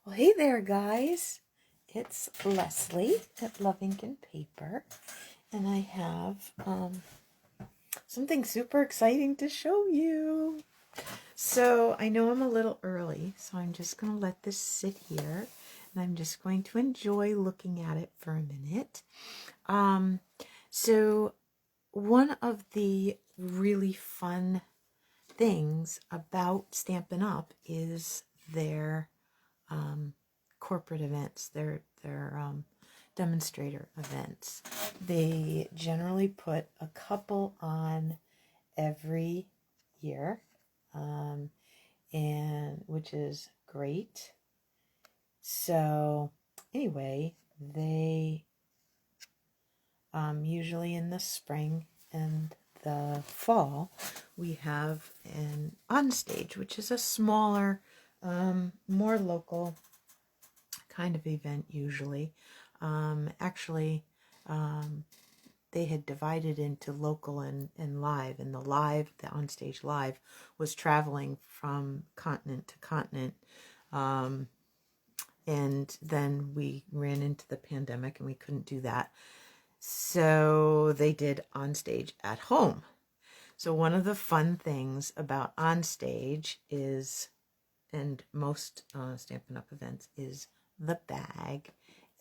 Well, hey there, guys. It's Leslie at LuvINK&Paper, and I have something super exciting to show you. So I know I'm a little early, so I'm just going to let this sit here, and I'm just going to enjoy looking at it for a minute. So one of the really fun things about Stampin' Up! Is their corporate events, their demonstrator events. They generally put a couple on every year, and which is great. So anyway, they usually in the spring and the fall we have an on stage, which is a smaller, more local kind of event usually. Actually, they had divided into local and live, and the onstage live was traveling from continent to continent. And then we ran into the pandemic and we couldn't do that. So they did onstage at home. So one of the fun things about onstage is, and most Stampin' Up! Events, is the bag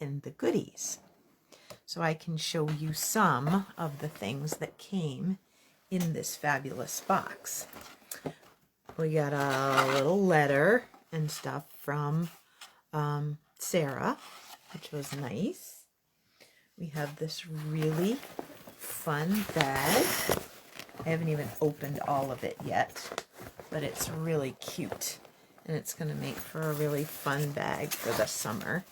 and the goodies. So I can show you some of the things that came in this fabulous box. We got a little letter and stuff from Sarah, which was nice. We have this really fun bag. I haven't even opened all of it yet, but it's really cute. And it's going to make for a really fun bag for the summer.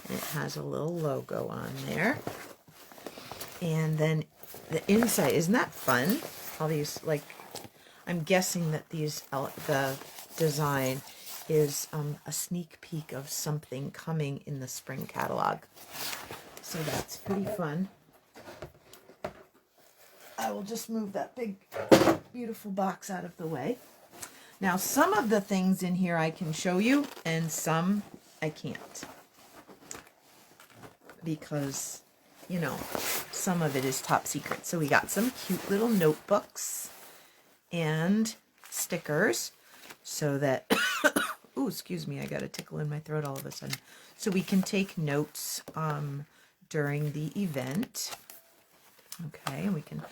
And it has a little logo on there. And then the inside, isn't that fun? All these, like, I'm guessing that the design is a sneak peek of something coming in the spring catalog. So that's pretty fun. I will just move that big, beautiful box out of the way. Now, some of the things in here I can show you, and some I can't. Because, you know, some of it is top secret. So we got some cute little notebooks and stickers so that, ooh, excuse me, I got a tickle in my throat all of a sudden. So we can take notes during the event. Okay, and we can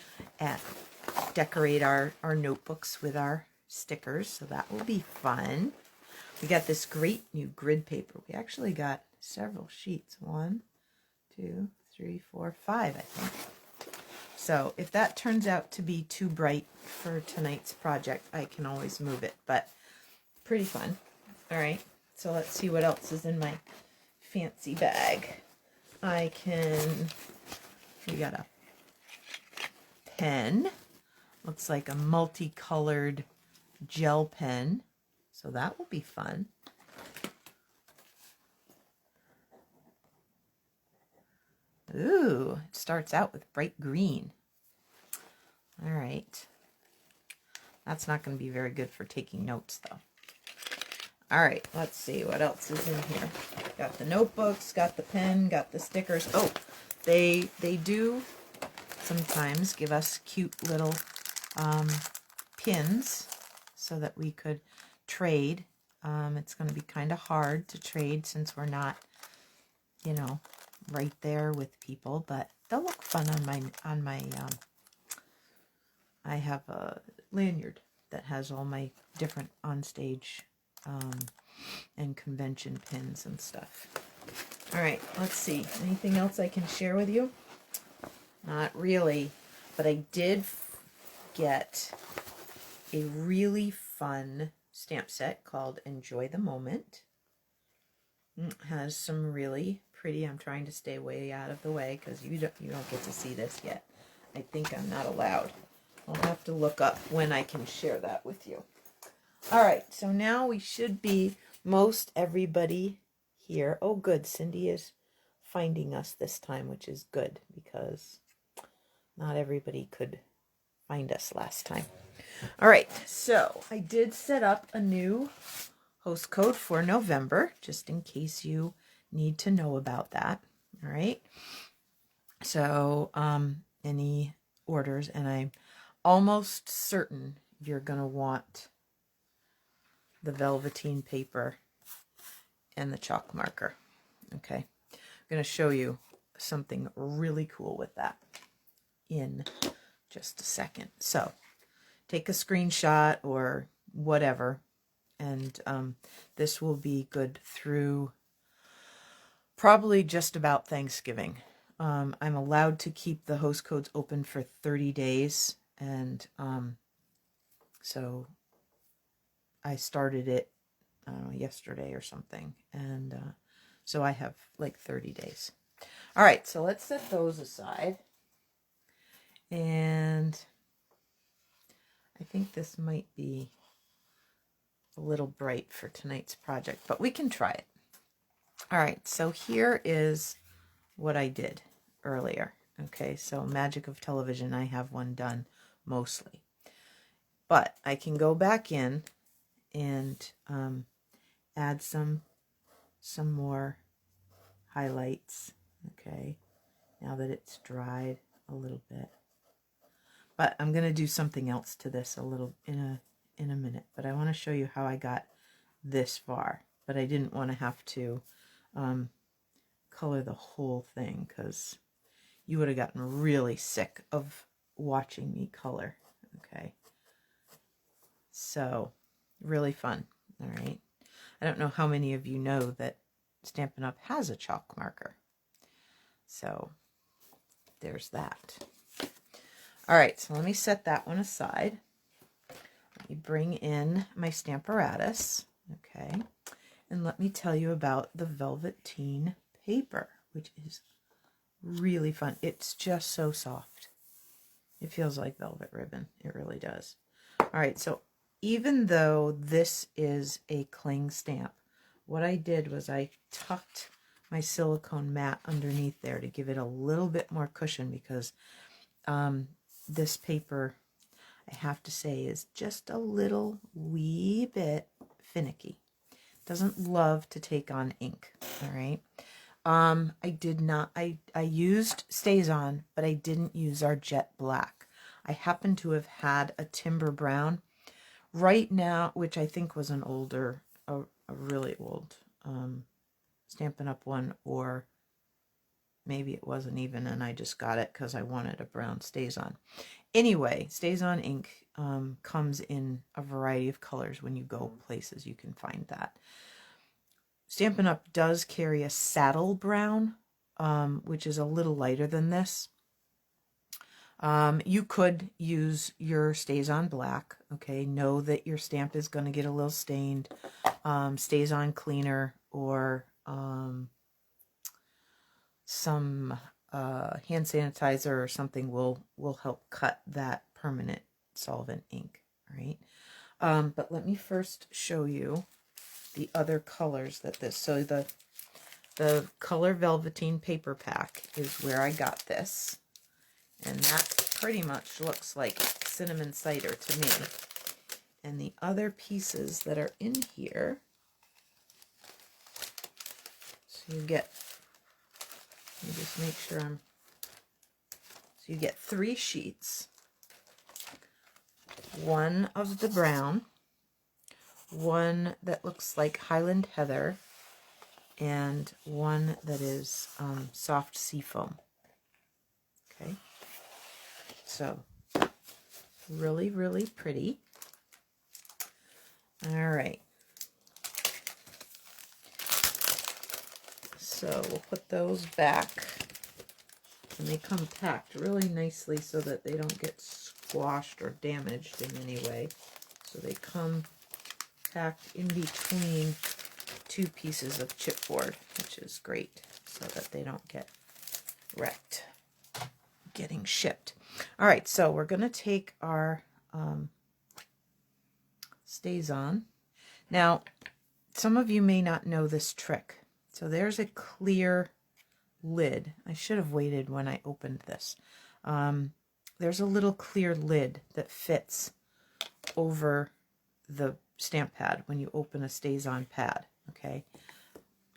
decorate our notebooks with our stickers, so that will be fun. We got this great new grid paper. We actually got several sheets. 1, 2, 3, 4, 5, I think. So if that turns out to be too bright for tonight's project, I can always move it, but pretty fun. All right, so let's see what else is in my fancy bag. We got a pen. Looks like a multicolored gel pen, so that will be fun. Ooh, it starts out with bright green. All right. That's not going to be very good for taking notes, though. All right, let's see what else is in here. Got the notebooks, got the pen, got the stickers. Oh, they do sometimes give us cute little pins so that we could trade. It's going to be kind of hard to trade since we're not, you know, right there with people, but they'll look fun on my I have a lanyard that has all my different onstage and convention pins and stuff. All right, let's see. Anything else I can share with you? Not really, but I did get a really fun stamp set called Enjoy the Moment. It has some really pretty, I'm trying to stay way out of the way because you don't get to see this yet. I think I'm not allowed. I'll have to look up when I can share that with you. All right, so now we should be most everybody here. Oh, good. Cindy is finding us this time, which is good because not everybody could find us last time. All right, so I did set up a new host code for November, just in case you need to know about that. All right. So any orders, and I'm almost certain you're going to want the velveteen paper and the chalk marker. Okay. I'm going to show you something really cool with that in just a second. So take a screenshot or whatever, and this will be good through probably just about Thanksgiving. I'm allowed to keep the host codes open for 30 days, and so I started it yesterday or something, and so I have like 30 days. All right, so let's set those aside, and I think this might be a little bright for tonight's project, but we can try it. All right, so here is what I did earlier. Okay, so Magic of Television, I have one done mostly. But I can go back in and add some more highlights. Okay, now that it's dried a little bit. But I'm going to do something else to this a little in a minute. But I want to show you how I got this far. But I didn't want to have to color the whole thing, because you would have gotten really sick of watching me color. Okay, so really fun. All right, I don't know how many of you know that Stampin' Up! Has a chalk marker, so there's that. All right, so let me set that one aside. Let me bring in my Stamparatus, okay, and let me tell you about the Velveteen paper, which is really fun. It's just so soft. It feels like velvet ribbon. It really does. All right, so even though this is a cling stamp, what I did was I tucked my silicone mat underneath there to give it a little bit more cushion, because this paper, I have to say, is just a little wee bit finicky. Doesn't love to take on ink. All right. I did not, I used Stays On, but I didn't use our jet black. I happen to have had a timber brown right now, which I think was an older, a really old Stampin' Up! One, or maybe it wasn't even, and I just got it because I wanted a brown Stays On. Anyway, Stays On ink comes in a variety of colors. When you go places, you can find that. Stampin' Up! Does carry a saddle brown, which is a little lighter than this. You could use your Stays On black. Okay, know that your stamp is going to get a little stained. Stays On cleaner, or some hand sanitizer or something will help cut that permanent solvent ink. Right? But let me first show you the other colors that this. So the color Velveteen paper pack is where I got this, and that pretty much looks like cinnamon cider to me. And the other pieces that are in here, so you get, let me just make sure I'm, so you get 3 sheets, one of the brown, one that looks like Highland Heather, and one that is soft seafoam. Okay, so really, really pretty. All right, so we'll put those back, and they come packed really nicely so that they don't get squashed or damaged in any way. So they come packed in between 2 pieces of chipboard, which is great, so that they don't get wrecked getting shipped. All right, so we're going to take our Stays On. Now, some of you may not know this trick. So there's a clear lid. I should have waited when I opened this. There's a little clear lid that fits over the stamp pad when you open a Stays-On pad, okay?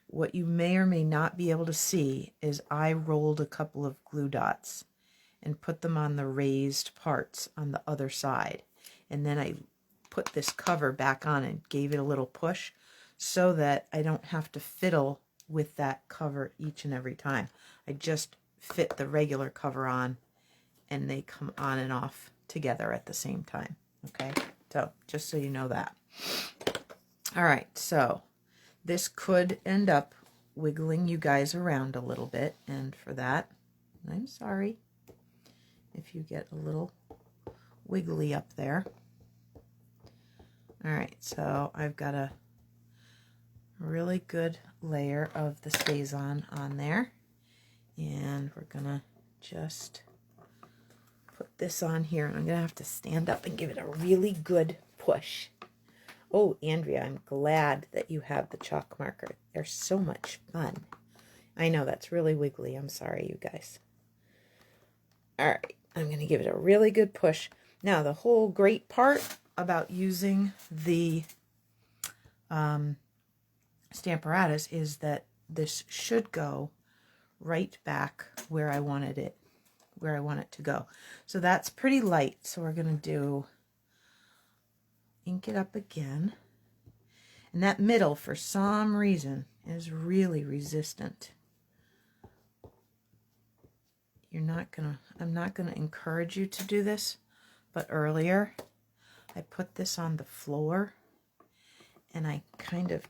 What you may or may not be able to see is I rolled a couple of glue dots and put them on the raised parts on the other side. And then I put this cover back on and gave it a little push so that I don't have to fiddle with that cover each and every time. I just fit the regular cover on and they come on and off together at the same time. Okay, so just so you know that. All right, so this could end up wiggling you guys around a little bit, and for that, I'm sorry if you get a little wiggly up there. All right, so I've got a really good layer of the Stays-On on there, and we're gonna just put this on here, and I'm gonna have to stand up and give it a really good push. Oh, Andrea, I'm glad that you have the chalk marker. They're so much fun. I know that's really wiggly. I'm sorry, you guys. All right, I'm going to give it a really good push. Now, the whole great part about using the Stamparatus is that this should go right back where I wanted it, where I want it to go. So that's pretty light. So we're going to ink it up again. And that middle, for some reason, is really resistant. I'm not gonna encourage you to do this, but earlier I put this on the floor and I kind of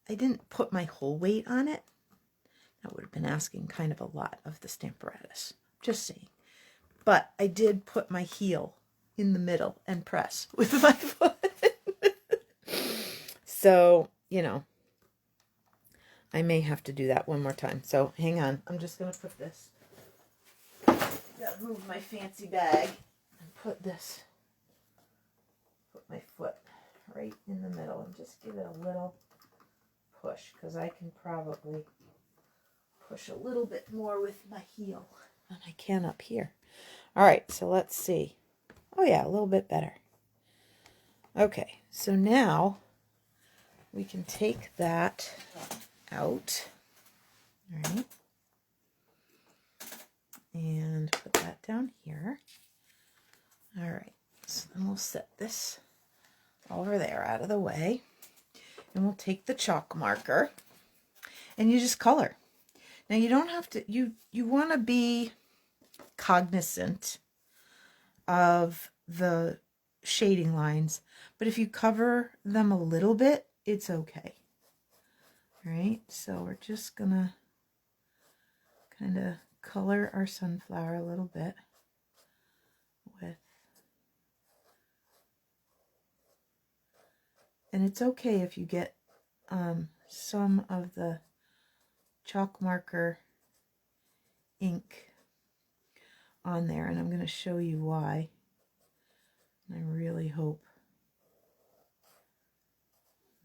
I didn't put my whole weight on it. That would have been asking kind of a lot of the Stamparatus, just saying. But I did put my heel in the middle and press with my foot. So, you know, I may have to do that one more time. So hang on. I'm just going to put this. Gotta move my fancy bag and put my foot right in the middle and just give it a little push, because I can probably push a little bit more with my heel than I can up here. All right, so let's see. Oh yeah, a little bit better. Okay, so now we can take that out, all right, and put that down here. All right, so then we'll set this over there out of the way, and we'll take the chalk marker, and you just color. Now you don't have to, you want to be cognizant of the shading lines, but if you cover them a little bit, it's okay. All right, so we're just gonna kind of color our sunflower a little bit with, and it's okay if you get some of the chalk marker ink on there, and I'm going to show you why. And I really hope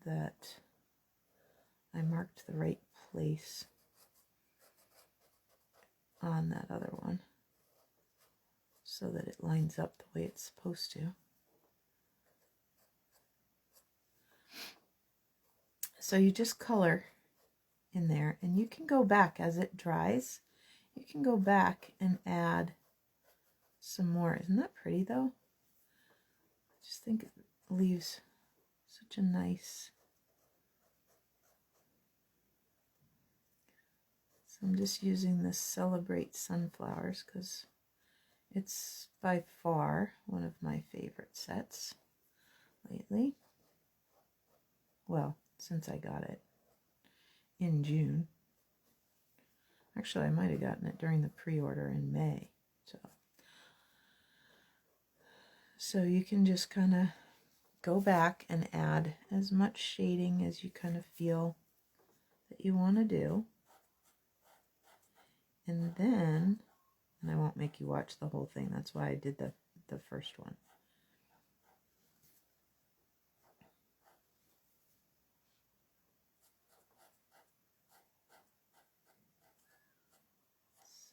that I marked the right place on that other one so that it lines up the way it's supposed to. So you just color in there, and you can go back as it dries. You can go back and add some more. Isn't that pretty though? I just think it leaves such a nice. So I'm just using this Celebrate Sunflowers because it's by far one of my favorite sets lately. Well, since I got it in June. Actually, I might have gotten it during the pre-order in May. So you can just kind of go back and add as much shading as you kind of feel that you want to do. And then, and I won't make you watch the whole thing, that's why I did the first one.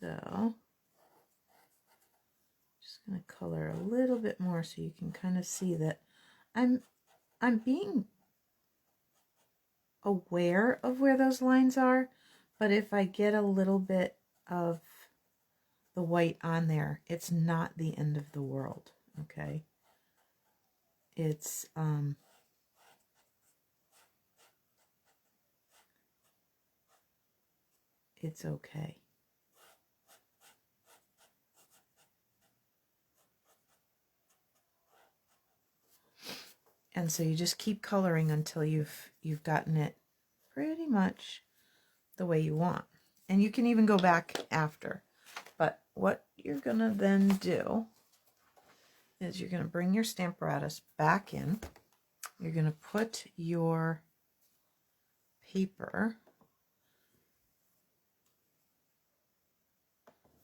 So, just going to color a little bit more so you can kind of see that I'm I'm being aware of where those lines are, but if I get a little bit of the white on there, it's not the end of the world, okay? It's okay. And so you just keep coloring until you've gotten it pretty much the way you want. And you can even go back after. But what you're gonna then do is you're gonna bring your Stamparatus back in. You're gonna put your paper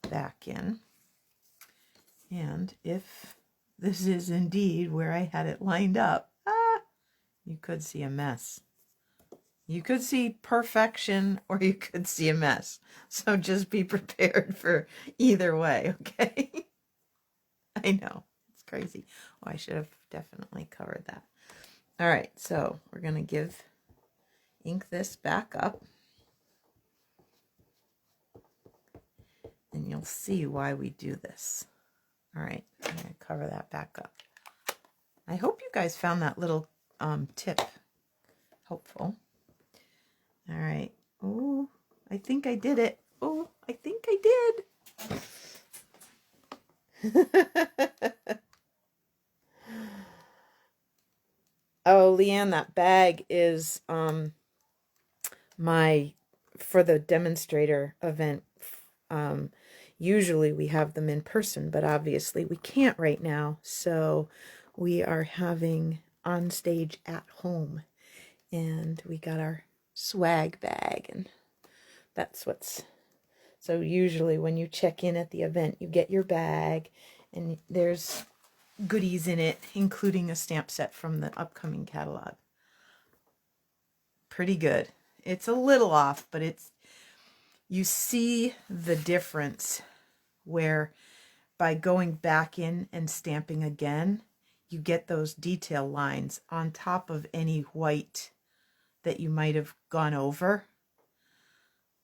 back in. And if this is indeed where I had it lined up, you could see a mess. You could see perfection or you could see a mess. So just be prepared for either way, okay? I know, it's crazy. Oh, I should have definitely covered that. All right, so we're going to ink this back up. And you'll see why we do this. All right, I'm going to cover that back up. I hope you guys found that little tip helpful. All right. Oh, I think I did it. Oh, I think I did. Oh, Leanne, that bag is for the demonstrator event. Usually we have them in person, but obviously we can't right now. So we are having on stage at home, and we got our swag bag, and that's what's. So usually when you check in at the event, you get your bag, and there's goodies in it, including a stamp set from the upcoming catalog. Pretty good. It's a little off, but you see the difference where by going back in and stamping again, you get those detail lines on top of any white that you might have gone over.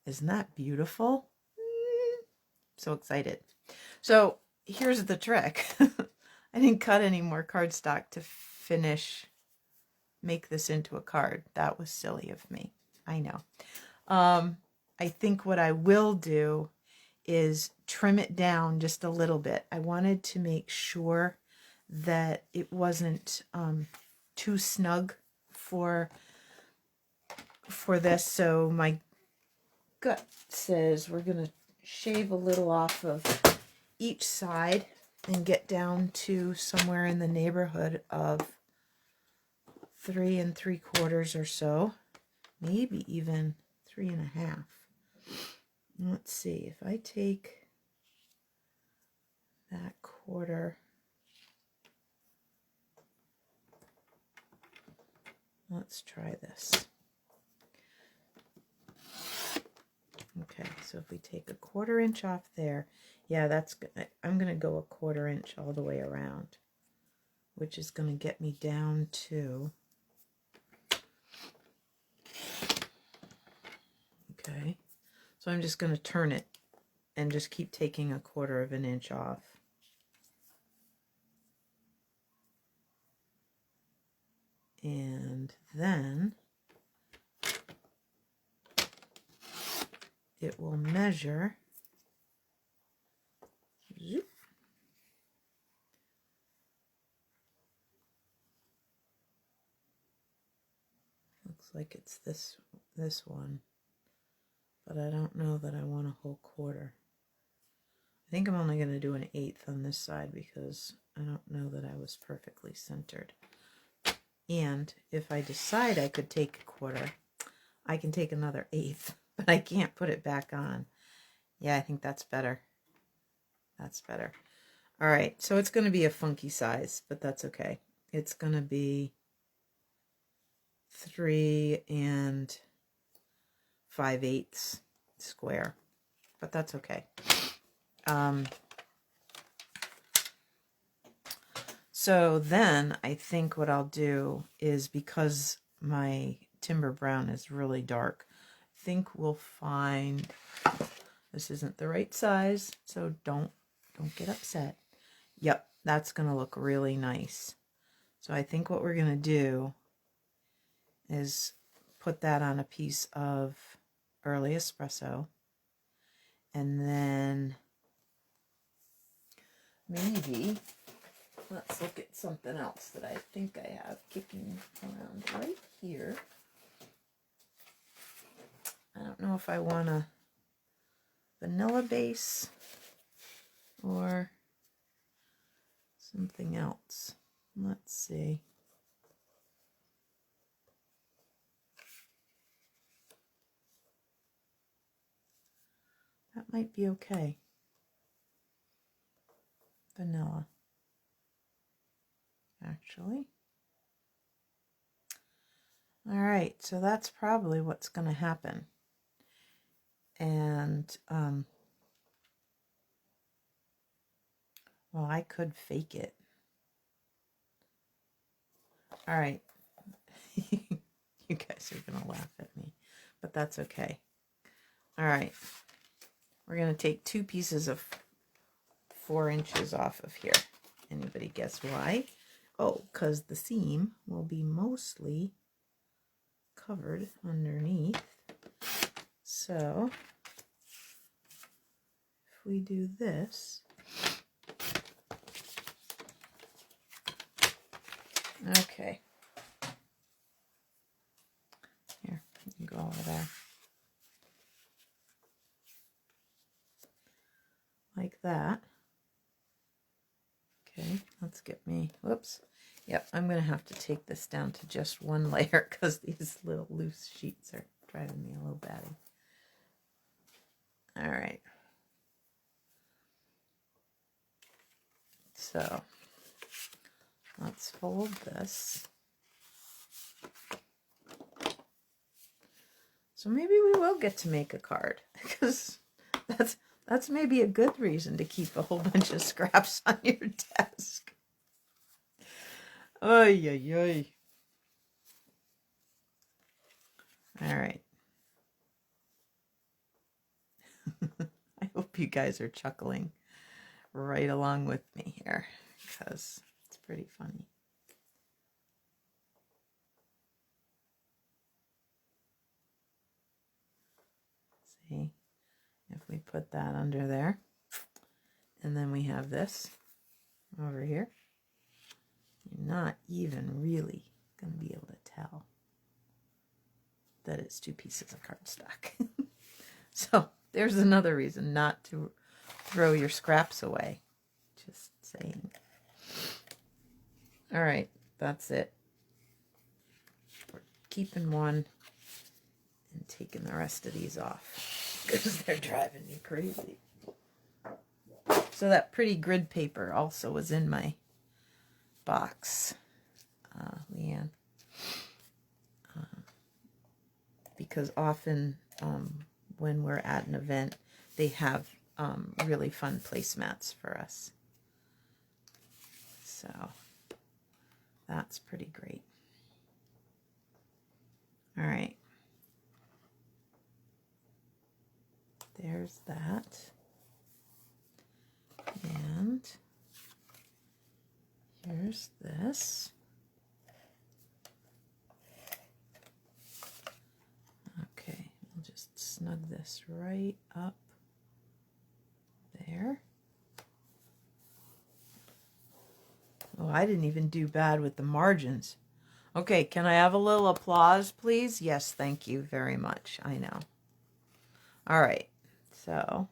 Isn't that beautiful? So excited. So here's the trick. I didn't cut any more cardstock to make this into a card. That was silly of me. I know. I think what I will do is trim it down just a little bit. I wanted to make sure that it wasn't too snug for this. So my gut says we're going to shave a little off of each side and get down to somewhere in the neighborhood of 3 3/4 or so, maybe even 3 1/2. Let's see, if I take that quarter, let's try this. Okay, so if we take a 1/4 inch off there, yeah, that's good. I'm going to go a 1/4 inch all the way around, which is going to get me down to, okay, so I'm just going to turn it and just keep taking a 1/4 inch off. And then it will measure. Zoop. Looks like it's this one, but I don't know that I want a whole 1/4. I think I'm only going to do an 1/8 on this side because I don't know that I was perfectly centered. And if I decide I could take a 1/4, I can take another 1/8, but I can't put it back on. Yeah, I think that's better. That's better. All right, so it's going to be a funky size, but that's okay. It's going to be 3 5/8 square, but that's okay. So then I think what I'll do is, because my timber brown is really dark, I think we'll find, this isn't the right size, so don't get upset. Yep, that's going to look really nice. So I think what we're going to do is put that on a piece of early espresso, and then maybe let's look at something else that I think I have kicking around right here. I don't know if I want a vanilla base or something else. Let's see. That might be okay. Vanilla, actually. All right, so that's probably what's going to happen. And, well, I could fake it. All right. You guys are going to laugh at me, but that's okay. All right. We're going to take 2 pieces of 4 inches off of here. Anybody guess why? Oh, because the seam will be mostly covered underneath. So if we do this, okay. Here, you can go over there. Like that. Okay, let's get me, whoops. Yep, I'm going to have to take this down to just 1 layer because these little loose sheets are driving me a little batty. All right. So let's fold this. So maybe we will get to make a card, because that's maybe a good reason to keep a whole bunch of scraps on your desk. Oy, oy, oy. All right. I hope you guys are chuckling right along with me here, because it's pretty funny. See, if we put that under there, and then we have this over here, you're not even really going to be able to tell that it's 2 pieces of cardstock. So there's another reason not to throw your scraps away. Just saying. All right, that's it. We're keeping one and taking the rest of these off because they're driving me crazy. So that pretty grid paper also was in my box, Leanne. Because often when we're at an event, they have really fun placemats for us. So that's pretty great. All right. There's that. And here's this. Okay, we'll just snug this right up there. Oh, I didn't even do bad with the margins. Okay, can I have a little applause, please? Yes, thank you very much. I know. All right, so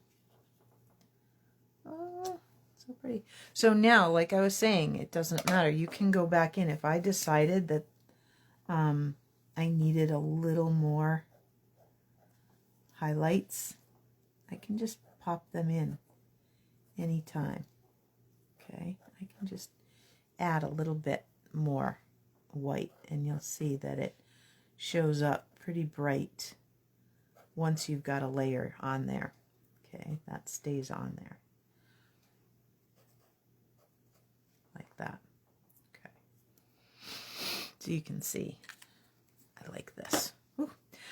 so pretty. So now, like I was saying, it doesn't matter. You can go back in. If I decided that I needed a little more highlights, I can just pop them in anytime. Okay, I can just add a little bit more white, and you'll see that it shows up pretty bright once you've got a layer on there. Okay, that stays on there like that. So you can see, I like this. Ooh.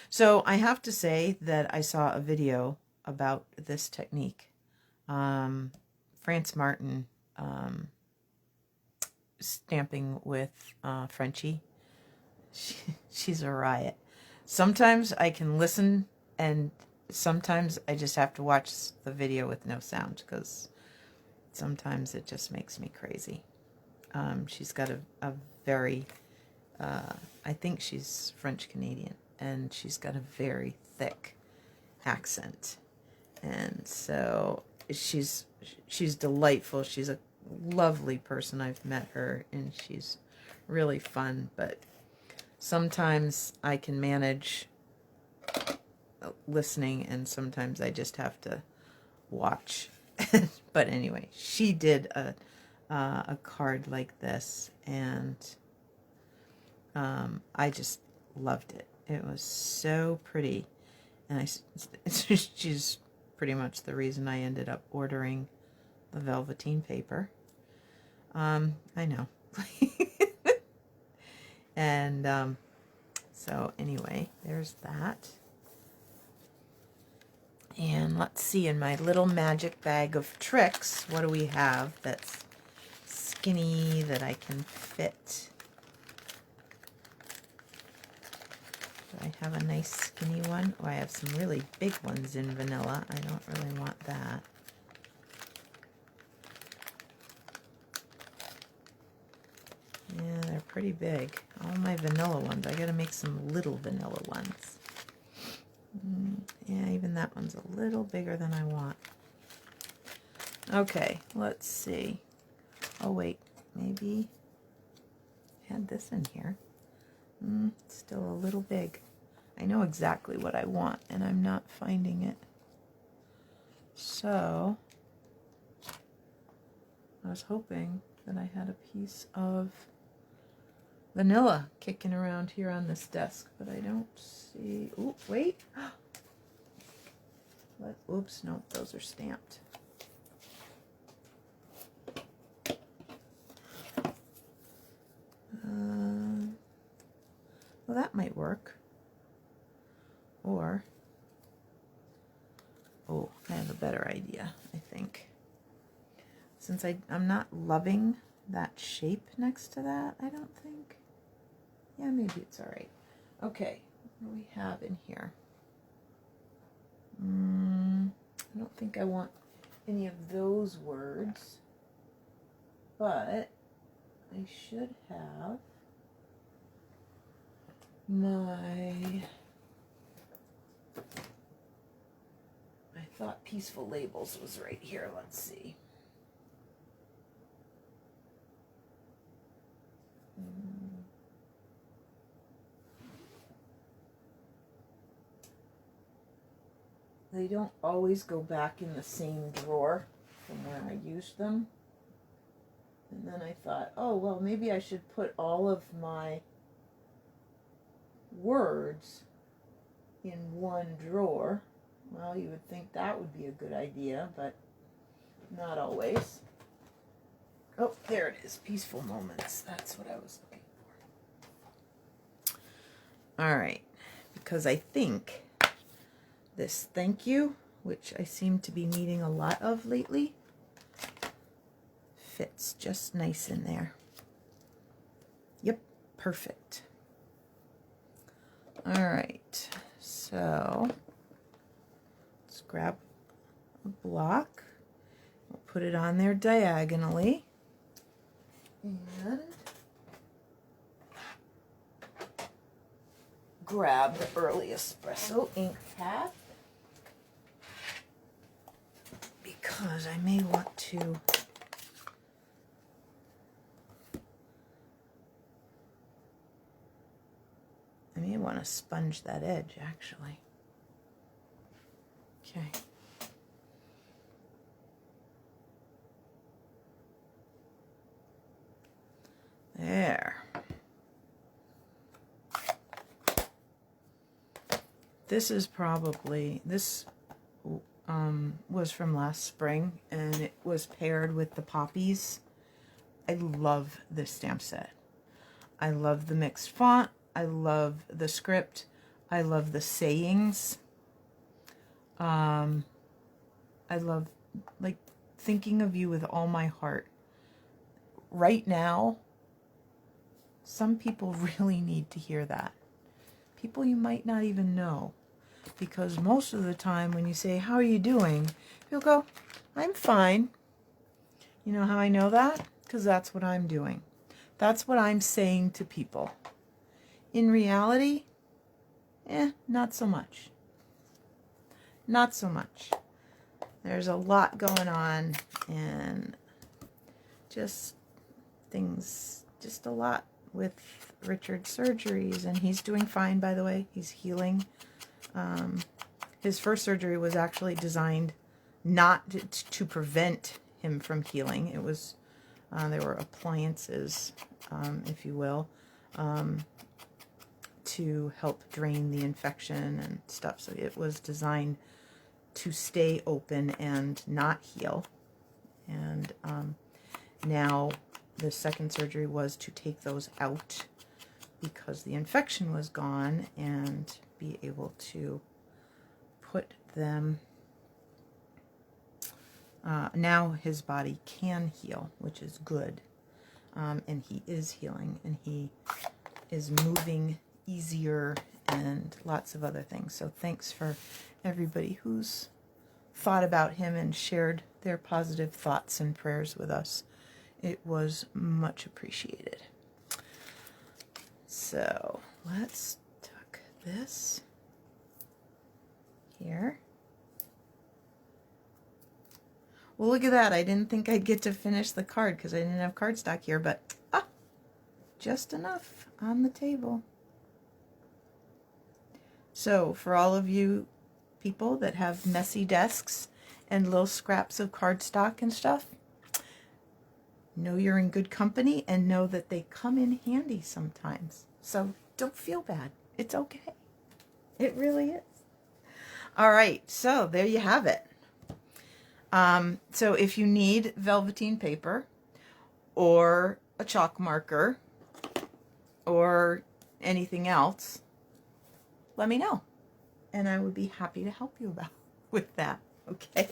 So I have to say that I saw a video about this technique. France Martin stamping with Frenchie. She's a riot. Sometimes I can listen, and sometimes I just have to watch the video with no sound, because sometimes it just makes me crazy. She's got a very, I think she's French Canadian, and she's got a very thick accent. And so she's delightful. She's a lovely person. I've met her, and she's really fun, but sometimes I can manage listening, and sometimes I just have to watch. But anyway, she did a card like this, and I just loved it. It was so pretty, and she's pretty much the reason I ended up ordering the velveteen paper. I know. And so anyway, there's that. And let's see, in my little magic bag of tricks, what do we have that's skinny that I can fit? Do I have a nice skinny one? Oh, I have some really big ones in vanilla. I don't really want that. Yeah, they're pretty big. All my vanilla ones. I gotta make some little vanilla ones. Yeah, even that one's a little bigger than I want. Okay, let's see. Oh wait, maybe I had this in here. It's still a little big. I know exactly what I want, and I'm not finding it. So I was hoping that I had a piece of vanilla kicking around here on this desk, but I don't see. Oh, wait. Oops, no, those are stamped. Well, that might work. Or, oh, I have a better idea, I think. Since I'm not loving that shape next to that, I don't think. Yeah, maybe it's all right. Okay, what do we have in here? I don't think I want any of those words, but I should have my, I thought Peaceful Labels was right here. Let's see. They don't always go back in the same drawer from where I used them. And then I thought, oh, well, maybe I should put all of my words in one drawer. Well, you would think that would be a good idea, but not always. Oh, there it is. Peaceful Moments. That's what I was looking for. All right. Because I think this thank you, which I seem to be needing a lot of lately, fits just nice in there. Yep, perfect. All right, so let's grab a block. We'll put it on there diagonally. And grab the Early Espresso ink pad, because I may want to sponge that edge, actually. Okay. There. This is probably, this was from last spring, and it was paired with the poppies. I love this stamp set. I love the mixed font. I love the script. I love the sayings. I love, like, thinking of you with all my heart. Right now, some people really need to hear that. People you might not even know. Because most of the time when you say, how are you doing? People go, I'm fine. You know how I know that? Because that's what I'm doing. That's what I'm saying to people. In reality, not so much. Not so much. There's a lot going on, and just things, just a lot with Richard's surgeries, and he's doing fine, by the way. He's healing. His first surgery was actually designed not to prevent him from healing. It was, there were appliances, if you will, to help drain the infection and stuff. So it was designed to stay open and not heal. And now the second surgery was to take those out because the infection was gone and be able to put them. Now his body can heal, which is good. And he is healing, and he is moving easier and lots of other things. So thanks for everybody who's thought about him and shared their positive thoughts and prayers with us. It was much appreciated. So let's tuck this here. Well, look at that. I didn't think I'd get to finish the card because I didn't have cardstock here, but just enough on the table. So for all of you people that have messy desks and little scraps of cardstock and stuff, know you're in good company and know that they come in handy sometimes. So don't feel bad. It's okay. It really is. All right, so there you have it. So if you need velveteen paper or a chalk marker or anything else, let me know, and I would be happy to help you with that. Okay.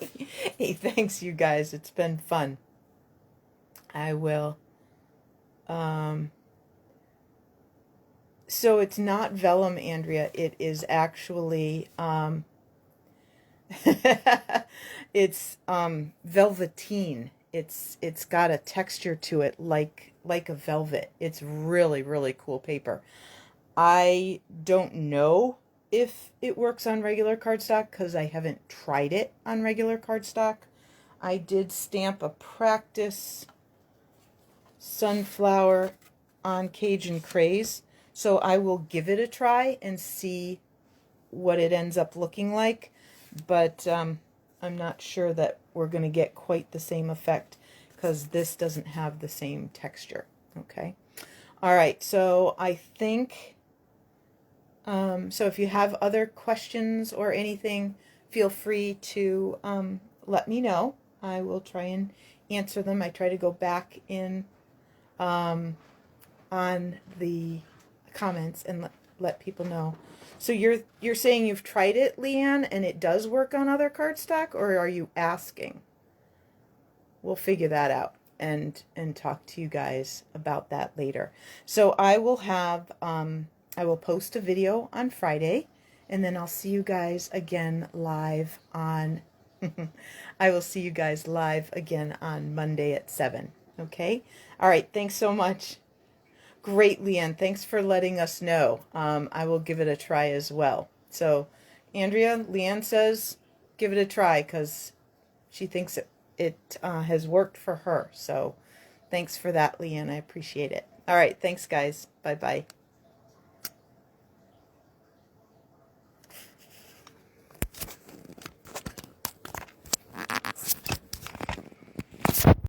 Hey, thanks you guys. It's been fun. I will. So it's not vellum, Andrea. It is actually it's velveteen. It's got a texture to it like a velvet. It's really, really cool paper. I don't know if it works on regular cardstock because I haven't tried it on regular cardstock. I did stamp a practice sunflower on Cajun Craze, so I will give it a try and see what it ends up looking like, but I'm not sure that we're going to get quite the same effect because this doesn't have the same texture. Okay. All right, so I think so if you have other questions or anything, feel free to let me know. I will try and answer them. I try to go back in on the comments and let people know. So you're saying you've tried it, Leanne, and it does work on other cardstock, or are you asking? We'll figure that out and talk to you guys about that later. So I will have I will post a video on Friday, and then I'll see you guys again live on I will see you guys live again on Monday at 7. Okay? All right, thanks so much. Great, Leanne. Thanks for letting us know. I will give it a try as well. So, Andrea, Leanne says give it a try because she thinks it has worked for her. So, thanks for that, Leanne. I appreciate it. All right, thanks, guys. Bye-bye.